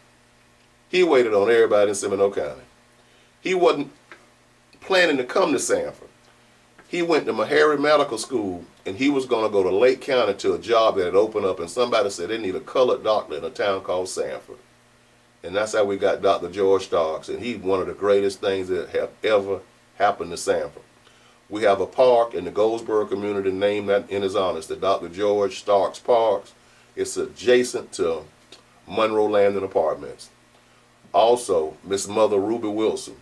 He waited on everybody in Seminole County. He wasn't planning to come to Sanford. He went to Meharry Medical School, and he was going to go to Lake County to a job that had opened up, and somebody said they need a colored doctor in a town called Sanford. And that's how we got Dr. George Starks, and he's one of the greatest things that have ever happened to Sanford. We have a park in the Goldsboro community named that in his honor. It's the Dr. George Starks Park. It's adjacent to Monroe Landing Apartments. Also, Miss Mother Ruby Wilson.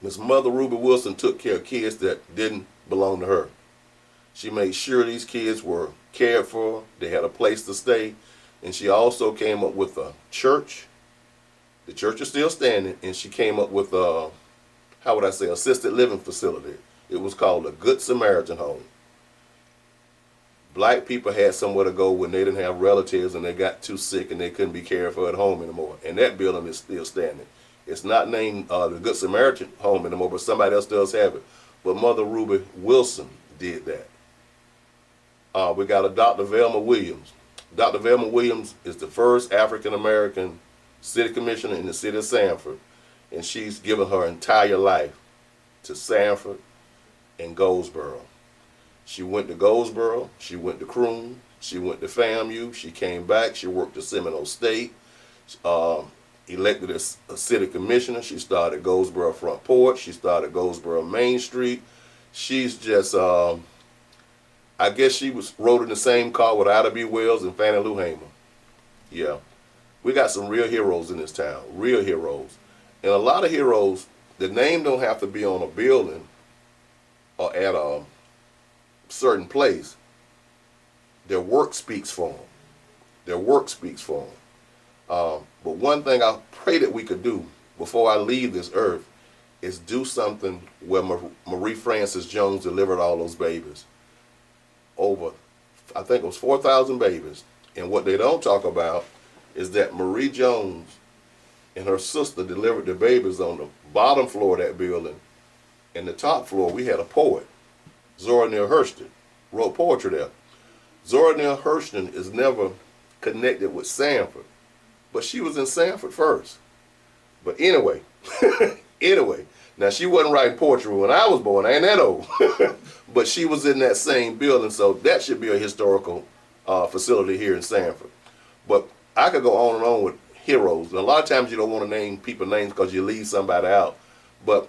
Miss Mother Ruby Wilson took care of kids that didn't belong to her. She made sure these kids were cared for, they had a place to stay, and she also came up with a church. The church is still standing, and she came up with a, how would I say, assisted living facility. It was called a Good Samaritan Home. Black people had somewhere to go when they didn't have relatives and they got too sick and they couldn't be cared for at home anymore. And that building is still standing. It's not named the Good Samaritan Home anymore, but somebody else does have it. But Mother Ruby Wilson did that. We got a Dr. Velma Williams. Dr. Velma Williams is the first African-American city commissioner in the city of Sanford, and she's given her entire life to Sanford and Goldsboro. She went to Goldsboro, she went to Croon, she went to FAMU, she came back, she worked at Seminole State, elected as a city commissioner. She started Goldsboro Front Porch, she started Goldsboro Main Street. She's just, I guess she rode in the same car with Ida B. Wells and Fannie Lou Hamer. Yeah. We got some real heroes in this town, real heroes. And a lot of heroes, the name don't have to be on a building or at a certain place. Their work speaks for them. Their work speaks for them. But one thing I pray that we could do before I leave this earth is do something where Marie Frances Jones delivered all those babies. Over, I think it was 4,000 babies. And what they don't talk about is that Marie Jones and her sister delivered the babies on the bottom floor of that building. And the top floor, we had a poet, Zora Neale Hurston, wrote poetry there. Zora Neale Hurston is never connected with Sanford, but she was in Sanford first. But anyway, now she wasn't writing poetry when I was born, I ain't that old, but she was in that same building, so that should be a historical facility here in Sanford. But I could go on and on with heroes, and a lot of times you don't want to name people names because you leave somebody out, but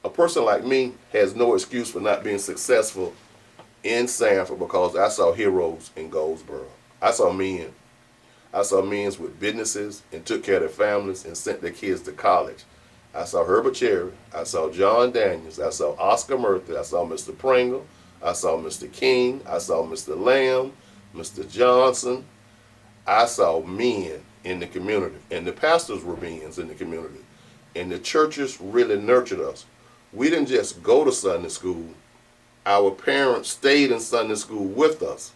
a person like me has no excuse for not being successful in Sanford because I saw heroes in Goldsboro. I saw men with businesses and took care of their families and sent their kids to college. I saw Herbert Cherry, I saw John Daniels, I saw Oscar Murphy, I saw Mr. Pringle, I saw Mr. King, I saw Mr. Lamb, Mr. Johnson. I saw men in the community, and the pastors were men in the community, and the churches really nurtured us. We didn't just go to Sunday school. Our parents stayed in Sunday school with us.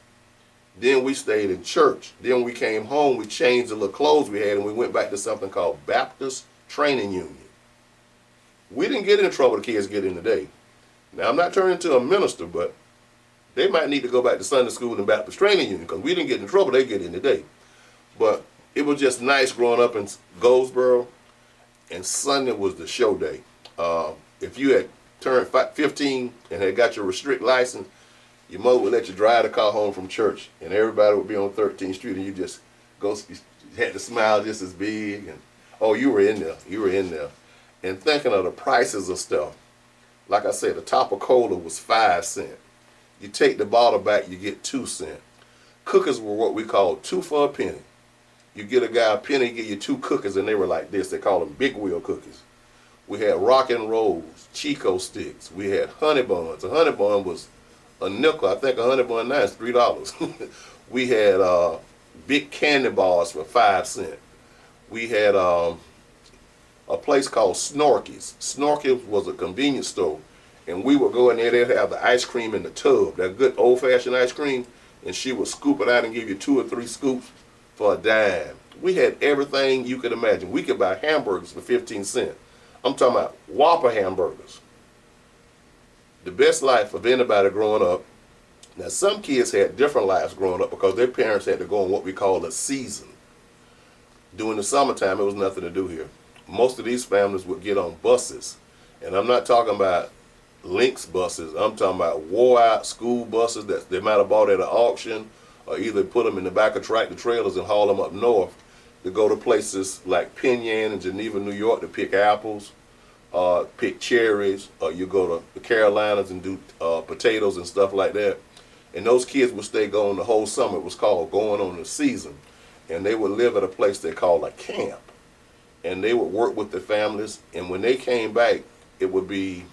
Then we stayed in church. Then we came home, we changed the little clothes we had, and we went back to something called Baptist Training Union. We didn't get in trouble the kids get in today. Now, I'm not turning into a minister, but they might need to go back to Sunday school and Baptist Training Union because we didn't get in trouble, they get in today. But it was just nice growing up in Goldsboro, and Sunday was the show day. If you had turned 15 and had got your restrict license, your mother would let you drive the car home from church, and everybody would be on 13th Street, and you just go, you had to smile just as big, and oh, you were in there. And thinking of the prices of stuff, like I said, the top of cola was 5 cents. You take the bottle back, you get 2 cents. Cookies were what we called 2 for a penny. You get a guy a penny, he give you 2 cookies, and they were like this. They call them big wheel cookies. We had rock and rolls, Chico sticks. We had honey buns. A honey bun was a nickel. I think a honey bun now is $3. We had big candy bars for 5 cents. We had a place called Snorky's. Snorky's was a convenience store, and we would go in there. They'd have the ice cream in the tub, that good old-fashioned ice cream, and she would scoop it out and give you 2 or 3 scoops for a dime. We had everything you could imagine. We could buy hamburgers for 15 cents. I'm talking about Whopper hamburgers. The best life of anybody growing up. Now, some kids had different lives growing up because their parents had to go on what we call a season. During the summertime, it was nothing to do here. Most of these families would get on buses. And I'm not talking about Lynx buses. I'm talking about wore out school buses that they might have bought at an auction, or either put them in the back of tractor trailers and haul them up north to go to places like Penn and Geneva, New York to pick apples, pick cherries, or you go to the Carolinas and do potatoes and stuff like that. And those kids would stay going the whole summer. It was called going on the season. And they would live at a place they called a camp. And they would work with their families. And when they came back, it would be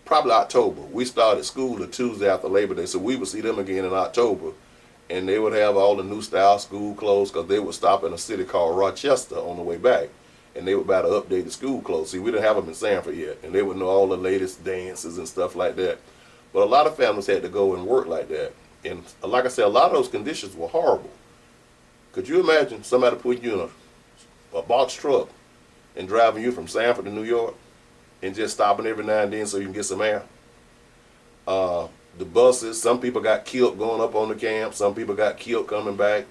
probably October. We started school the Tuesday after Labor Day, so we would see them again in October. And they would have all the new style school clothes because they would stop in a city called Rochester on the way back. And they would buy the updated school clothes. See, we didn't have them in Sanford yet. And they would know all the latest dances and stuff like that. But a lot of families had to go and work like that. And like I said, a lot of those conditions were horrible. Could you imagine somebody putting you in a box truck and driving you from Sanford to New York and just stopping every now and then so you can get some air? The buses, some people got killed going up on the camp. Some people got killed coming back.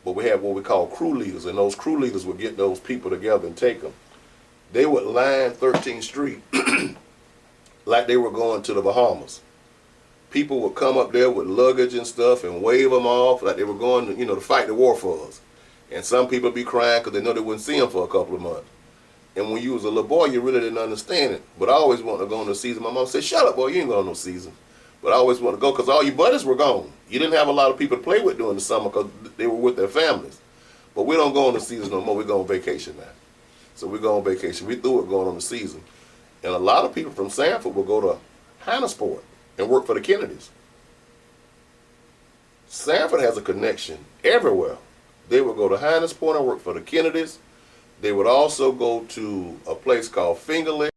But we had what we call crew leaders, and those crew leaders would get those people together and take them. They would line 13th Street like they were going to the Bahamas. People would come up there with luggage and stuff and wave them off like they were going to, to fight the war for us. And some people be crying because they know they wouldn't see them for a couple of months. And when you was a little boy, you really didn't understand it. But I always wanted to go on the season. My mom said, "Shut up, boy, you ain't going on no season." But I always wanted to go because all your buddies were gone. You didn't have a lot of people to play with during the summer because they were with their families. But we don't go on the season no more. We go on vacation now. So we go on vacation. We threw it going on the season. And a lot of people from Sanford will go to Hannahsport and work for the Kennedys. Sanford has a connection everywhere. They would go to Hannahsport and work for the Kennedys. They would also go to a place called Finger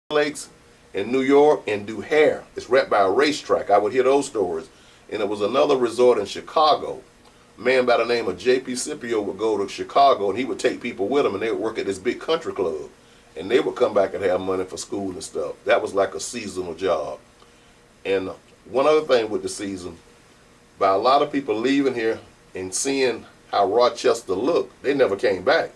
Lakes in New York and do hair. It's right by a racetrack. I would hear those stories. And it was another resort in Chicago. A man by the name of J.P. Scipio would go to Chicago and he would take people with him and they would work at this big country club. And they would come back and have money for school and stuff. That was like a seasonal job. And one other thing with the season, by a lot of people leaving here and seeing how Rochester looked, they never came back.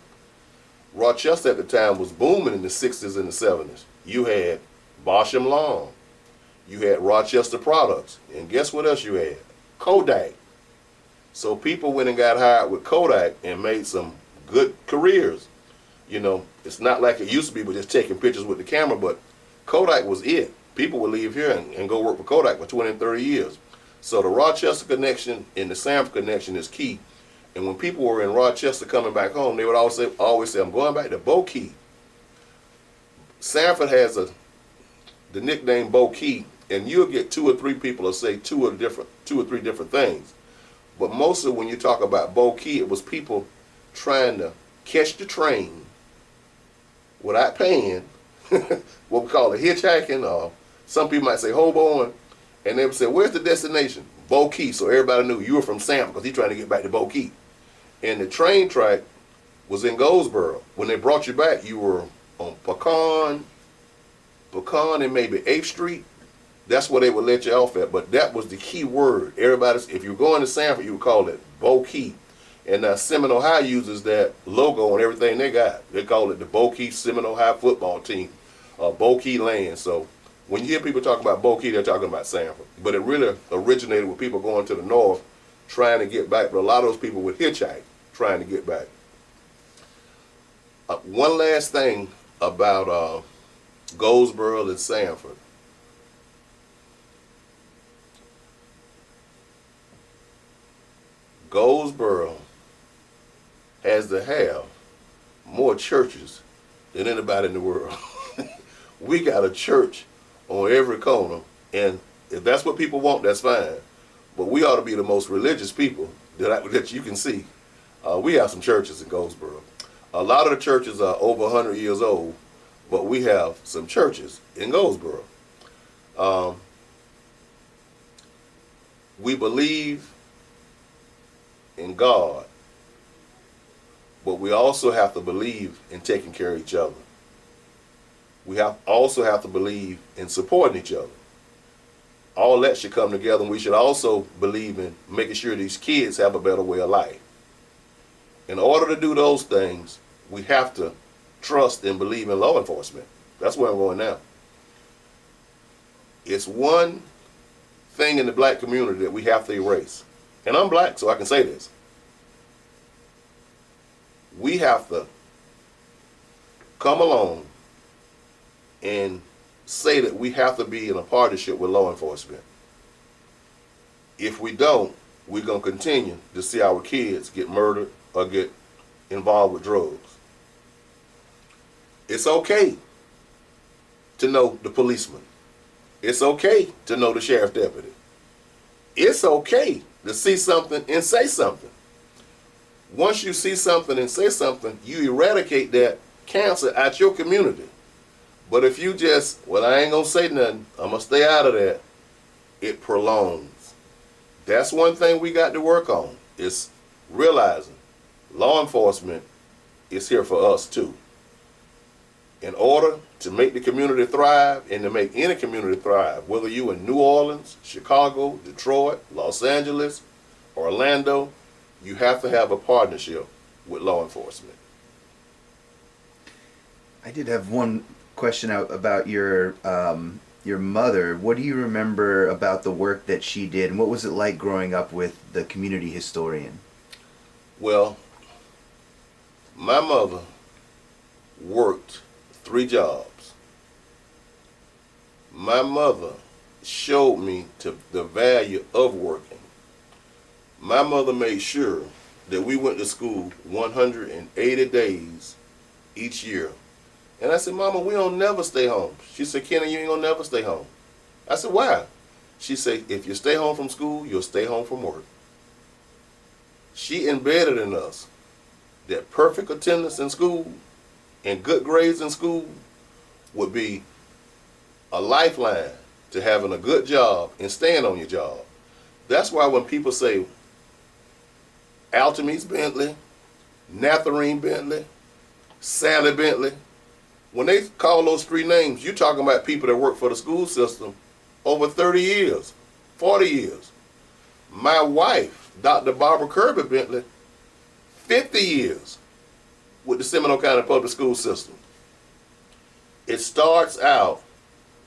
Rochester at the time was booming in the 60s and the 70s. You had Bosham Lawn. You had Rochester Products. And guess what else you had? Kodak. So people went and got hired with Kodak and made some good careers. It's not like it used to be with just taking pictures with the camera, but Kodak was it. People would leave here and go work for Kodak for 20 and 30 years. So the Rochester connection and the Sanford connection is key. And when people were in Rochester coming back home, they would always say, "I'm going back to Bo Key." Sanford has the nickname Bo Key, and you'll get two or three people will say two or three different things. But mostly when you talk about Bo Key, it was people trying to catch the train without paying, what we call it hitchhiking, or some people might say hoboing, and they would say, "Where's the destination?" Bo Key, so everybody knew you were from Sanford because he's trying to get back to Bo Key. And the train track was in Goldsboro. When they brought you back, you were on Pecan and maybe 8th Street. That's where they would let you off at, but that was the key word. If you were going to Sanford, you would call it Bo Key. And now Seminole High uses that logo on everything they got. They call it the Bo Key Seminole High football team, Bo Key Land. So when you hear people talk about Bo Key, they're talking about Sanford. But it really originated with people going to the north trying to get back. But a lot of those people would hitchhike trying to get back. One last thing about Goldsboro and Sanford. Goldsboro has to have more churches than anybody in the world. We got a church on every corner, and if that's what people want, that's fine. But we ought to be the most religious people that you can see. We have some churches in Goldsboro. A lot of the churches are over 100 years old, but we have some churches in Goldsboro. We believe in God, but we also have to believe in taking care of each other. We also have to believe in supporting each other. All that should come together, and we should also believe in making sure these kids have a better way of life. In order to do those things, we have to trust and believe in law enforcement. That's where I'm going now. It's one thing in the black community that we have to erase. And I'm black, so I can say this. We have to come along and say that we have to be in a partnership with law enforcement. If we don't, we're going to continue to see our kids get murdered or get involved with drugs. It's okay to know the policeman. It's okay to know the sheriff deputy. It's okay to see something and say something. Once you see something and say something, you eradicate that cancer out your community. But if you just, well, I ain't gonna say nothing, I'm gonna stay out of that, it prolongs. That's one thing we got to work on, is realizing law enforcement is here for us too. In order to make the community thrive and to make any community thrive, whether you in New Orleans, Chicago, Detroit, Los Angeles, Orlando, you have to have a partnership with law enforcement. I did have one question about your mother. What do you remember about the work that she did, and what was it like growing up with the community historian? Well, my mother worked 3 jobs. My mother showed me the value of working. My mother made sure that we went to school 180 days each year. And I said, Mama, we don't never stay home. She said, Kenny, you ain't gonna never stay home. I said, why? She said, if you stay home from school, you'll stay home from work. She embedded in us that perfect attendance in school and good grades in school would be a lifeline to having a good job and staying on your job. That's why when people say Altamise Bentley, Natharine Bentley, Sally Bentley, when they call those 3 names, you're talking about people that work for the school system over 30 years, 40 years. My wife, Dr. Barbara Kirby Bentley, 50 years with the Seminole County Public School System. It starts out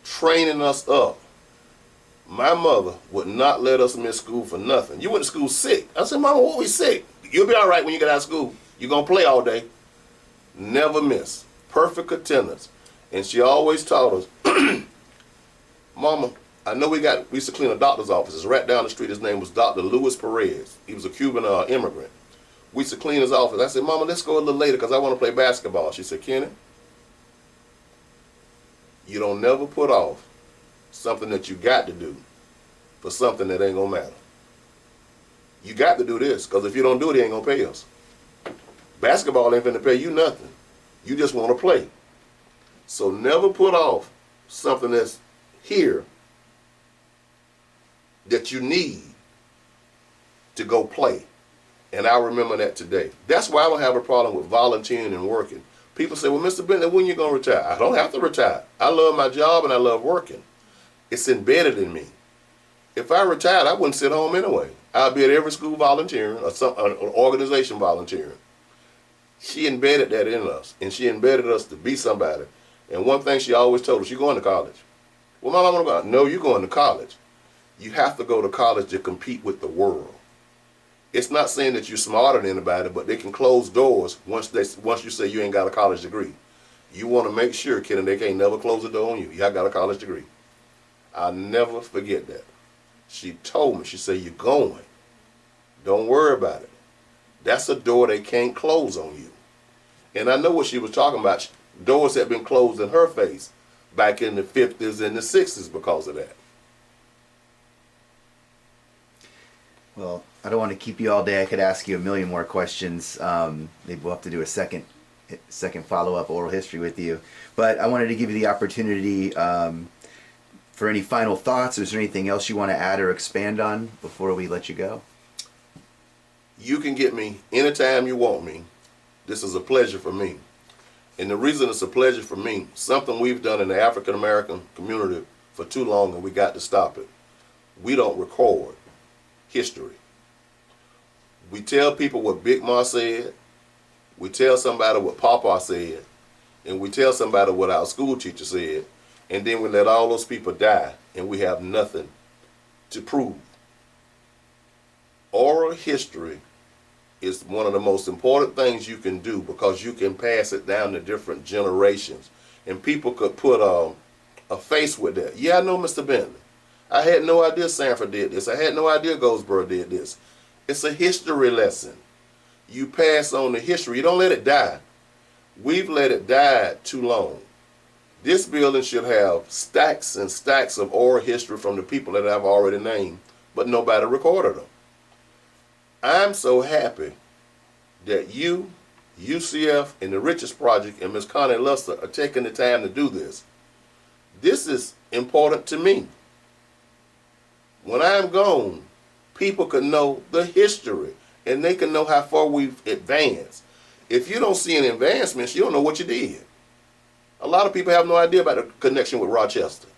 training us up. My mother would not let us miss school for nothing. You went to school sick. I said, Mama, what we sick? You'll be all right when you get out of school. You're going to play all day. Never miss. Perfect attendance. And she always taught us, Mama, I know we used to clean a doctor's office. It's right down the street. His name was Dr. Luis Perez. He was a Cuban immigrant. We used to clean his office. I said, Mama, let's go a little later because I want to play basketball. She said, Kenny, you don't never put off something that you got to do for something that ain't going to matter. You got to do this because if you don't do it, he ain't going to pay us. Basketball ain't finna pay you nothing. You just want to play. So never put off something that's here that you need to go play. And I remember that today. That's why I don't have a problem with volunteering and working. People say, well, Mr. Bentley, when you going to retire? I don't have to retire. I love my job and I love working. It's embedded in me. If I retired, I wouldn't sit home anyway. I'd be at every school volunteering or an organization volunteering. She embedded that in us, and she embedded us to be somebody. And one thing she always told us, you're going to college. Well, Mom, I want to go. No, you're going to college. You have to go to college to compete with the world. It's not saying that you're smarter than anybody, but they can close doors once you say you ain't got a college degree. You want to make sure, Kenny, they can't never close the door on you. You got a college degree. I'll never forget that. She told me, she said, you're going. Don't worry about it. That's a door they can't close on you. And I know what she was talking about. Doors had been closed in her face back in the 50s and the 60s because of that. Well, I don't want to keep you all day. I could ask you a million more questions. Maybe we'll have to do a second follow-up oral history with you. But I wanted to give you the opportunity for any final thoughts. Is there anything else you want to add or expand on before we let you go? You can get me anytime you want me. This is a pleasure for me. And the reason it's a pleasure for me, something we've done in the African American community for too long and we got to stop it. We don't record history. We tell people what Big Ma said, we tell somebody what Papa said, and we tell somebody what our school teacher said, and then we let all those people die, and we have nothing to prove. Oral history is one of the most important things you can do, because you can pass it down to different generations, and people could put a face with that. Yeah, I know Mr. Bentley. I had no idea Sanford did this. I had no idea Goldsboro did this. It's a history lesson. You pass on the history. You don't let it die. We've let it die too long. This building should have stacks and stacks of oral history from the people that I've already named, but nobody recorded them. I'm so happy that you, UCF, and the Riches Project, and Ms. Connie Luster are taking the time to do this. This is important to me. When I'm gone, people can know the history, and they can know how far we've advanced. If you don't see any advancements, you don't know what you did. A lot of people have no idea about the connection with Rochester.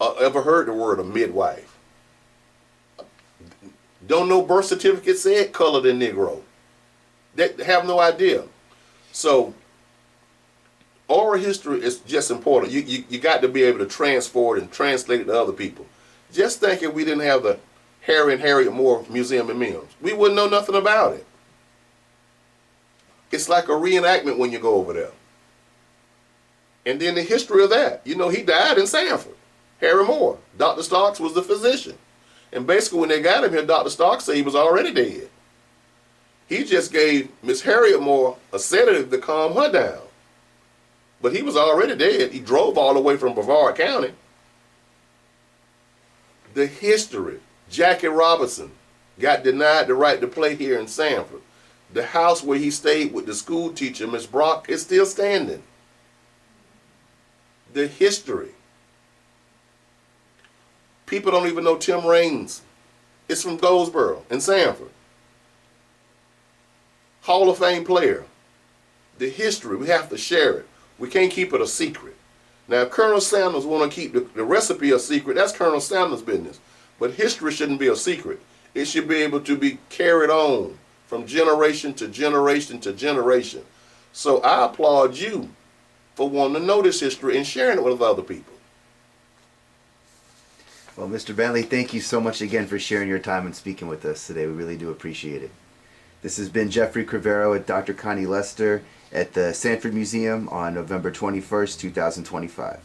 Ever heard the word a midwife? Don't know birth certificate said colored in Negro. They have no idea. So oral history is just important. You got to be able to transport and translate it to other people. Just think if we didn't have the Harry and Harriet Moore Museum in Mills, we wouldn't know nothing about it. It's like a reenactment when you go over there. And then the history of that. You know, he died in Sanford. Harry Moore. Dr. Starks was the physician. And basically when they got him here, Dr. Starks said he was already dead. He just gave Miss Harriet Moore a sedative to calm her down. But he was already dead. He drove all the way from Brevard County. The history. Jackie Robinson got denied the right to play here in Sanford. The house where he stayed with the school teacher, Miss Brock, is still standing. The history. People don't even know Tim Raines. It's from Goldsboro and Sanford. Hall of Fame player. The history, we have to share it. We can't keep it a secret. Now, if Colonel Sanders want to keep the recipe a secret, that's Colonel Sanders' business. But history shouldn't be a secret. It should be able to be carried on from generation to generation to generation. So I applaud you for wanting to know this history and sharing it with other people. Well, Mr. Bentley, thank you so much again for sharing your time and speaking with us today. We really do appreciate it. This has been Jeffrey Crivero with Dr. Connie Lester at the Sanford Museum on November 21st, 2025.